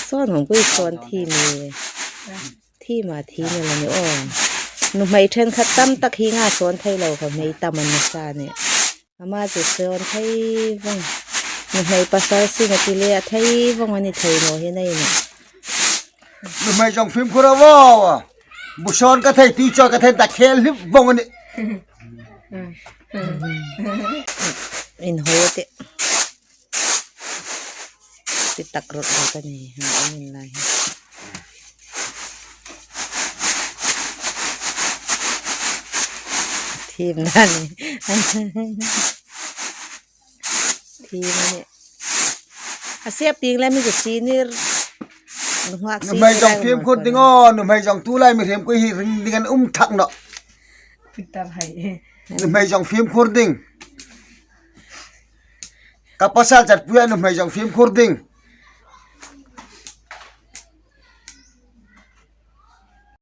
ซ่อนของกุ้ยซ้อนที่มีที่มาที่นี่ละเนี่ยอ๋อหนูไม่เทนคัดตั้มตะขี้งาซ้อนไทยเราค่ะไม่ตามันนักซาเนี่ยอามาจะซ้อนไทยวังหนูไม่ภาษาสิงคโปร์เลยไทยวังวันนี้ไทยโน่เห็นไหมเนี่ยหนูไม่จงฟิล์มคุระว้าวบุษรก็ไทยตีจอยก็ไทยตะเคลิบวังวันนี้อินโฮเตะติดตักรถเรากันนี่ฮะอันนี้อะไรทีมนั่นทีมนี่อาเซียบติงแล้วมีแต่ซีนี่หนูไม่จงฟิล์มคุติงอ๋อหนูไม่จงตู้ไล่ไม่เทียมกุยหิงดิกันทักเนาะพิตาไผ่หนูไม่จงฟิล์มคุติงกับภาษาจัดเพื่อนหนูไม่จงฟิล์มคุติง